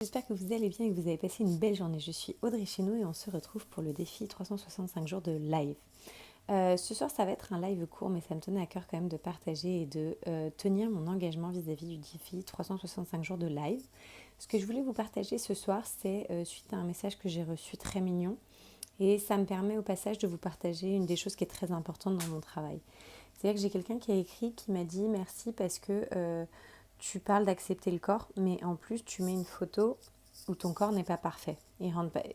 J'espère que vous allez bien et que vous avez passé une belle journée. Je suis Audrey Chéneau et on se retrouve pour le défi 365 jours de live. Ce soir, ça va être un live court, mais ça me tenait à cœur quand même de partager et de tenir mon engagement vis-à-vis du défi 365 jours de live. Ce que je voulais vous partager ce soir, c'est suite à un message que j'ai reçu très mignon. Et ça me permet au passage de vous partager une des choses qui est très importante dans mon travail. C'est-à-dire que j'ai quelqu'un qui a écrit, qui m'a dit merci parce que tu parles d'accepter le corps, mais en plus tu mets une photo où ton corps n'est pas parfait.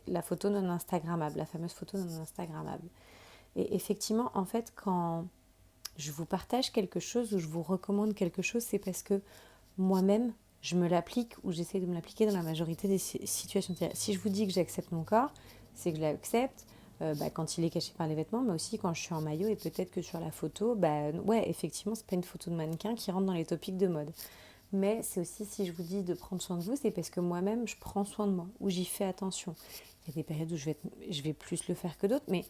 La photo non instagrammable, la fameuse photo non instagrammable. Et effectivement, en fait, quand je vous partage quelque chose ou je vous recommande quelque chose, c'est parce que moi-même, je me l'applique ou j'essaie de me l'appliquer dans la majorité des situations. C'est-à-dire, si je vous dis que j'accepte mon corps, c'est que je l'accepte quand il est caché par les vêtements, mais aussi quand je suis en maillot et peut-être que sur la photo, ouais, effectivement, c'est pas une photo de mannequin qui rentre dans les topics de mode. Mais c'est aussi, si je vous dis de prendre soin de vous, c'est parce que moi-même, je prends soin de moi, ou j'y fais attention. Il y a des périodes où je vais plus le faire que d'autres, mais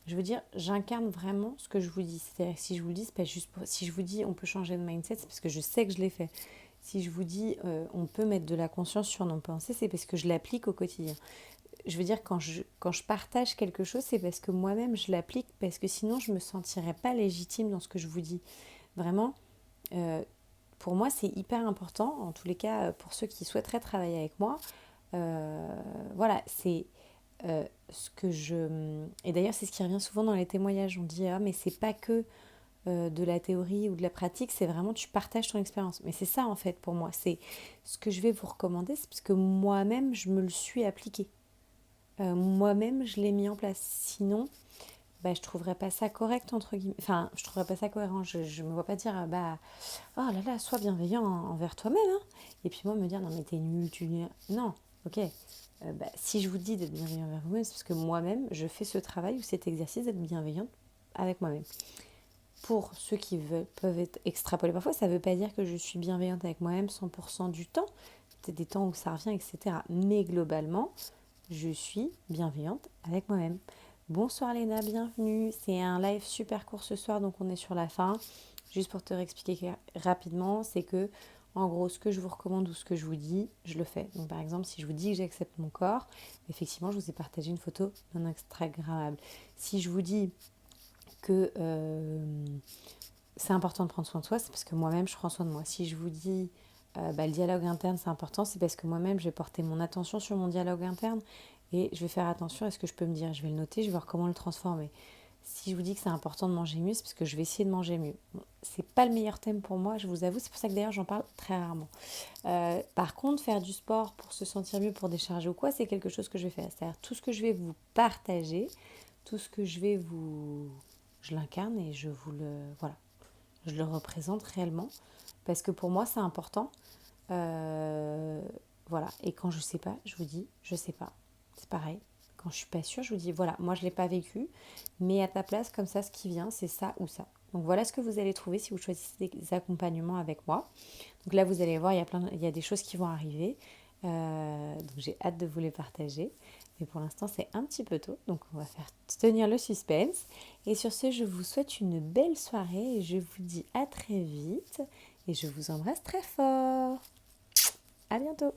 je veux dire, j'incarne vraiment ce que je vous dis. C'est-à-dire que si je vous le dis, c'est pas juste pour... Si je vous dis on peut changer de mindset, c'est parce que je sais que je l'ai fait. Si je vous dis on peut mettre de la conscience sur nos pensées, c'est parce que je l'applique au quotidien. Je veux dire, quand je partage quelque chose, c'est parce que moi-même je l'applique, parce que sinon je ne me sentirais pas légitime dans ce que je vous dis. Vraiment, pour moi, c'est hyper important, en tous les cas, pour ceux qui souhaiteraient travailler avec moi. Voilà, c'est ce que je... Et d'ailleurs, c'est ce qui revient souvent dans les témoignages. On dit, ah, mais c'est pas que de la théorie ou de la pratique, c'est vraiment tu partages ton expérience. Mais c'est ça, en fait, pour moi. C'est ce que je vais vous recommander, c'est parce que moi-même, je me le suis appliqué. Moi-même, je l'ai mis en place. Sinon, je trouverais pas ça correct, entre guillemets. Enfin, je trouverais pas ça cohérent. Je me vois pas dire, oh là là, sois bienveillant envers toi-même. Hein. Et puis moi, me dire, non, mais t'es nul, tu nul. Non, ok. Si je vous dis d'être bienveillant envers vous-même, c'est parce que moi-même, je fais ce travail ou cet exercice d'être bienveillante avec moi-même. Pour ceux qui peuvent être extrapolés parfois, ça ne veut pas dire que je suis bienveillante avec moi-même 100% du temps. Peut-être des temps où ça revient, etc. Mais globalement, je suis bienveillante avec moi-même. Bonsoir Léna, bienvenue. C'est un live super court ce soir, donc on est sur la fin. Juste pour te réexpliquer rapidement, c'est que, en gros, ce que je vous recommande ou ce que je vous dis, je le fais. Donc par exemple, si je vous dis que j'accepte mon corps, effectivement, je vous ai partagé une photo non instagrammable. Si je vous dis que c'est important de prendre soin de soi, c'est parce que moi-même, je prends soin de moi. Si je vous dis le dialogue interne, c'est important, c'est parce que moi-même, je vais porter mon attention sur mon dialogue interne et je vais faire attention à ce que je peux me dire. Je vais le noter, je vais voir comment le transformer. Si je vous dis que c'est important de manger mieux, c'est parce que je vais essayer de manger mieux. Bon, c'est pas le meilleur thème pour moi, je vous avoue, c'est pour ça que d'ailleurs j'en parle très rarement. Par contre, faire du sport pour se sentir mieux, pour décharger ou quoi, c'est quelque chose que je vais faire. C'est-à-dire tout ce que je vais vous partager, tout ce que je vais vous... Je l'incarne et je vous le... Voilà. Je le représente réellement parce que pour moi, c'est important. Voilà. Et quand je sais pas, je vous dis, je sais pas. C'est pareil. Quand je suis pas sûre, je vous dis, voilà, moi, je l'ai pas vécu, mais à ta place, comme ça, ce qui vient, c'est ça ou ça. Donc voilà ce que vous allez trouver si vous choisissez des accompagnements avec moi. Donc là, vous allez voir, il y a des choses qui vont arriver. Donc j'ai hâte de vous les partager. Mais pour l'instant, c'est un petit peu tôt. Donc on va faire tenir le suspense. Et sur ce, je vous souhaite une belle soirée et je vous dis à très vite. Et je vous embrasse très fort. À bientôt.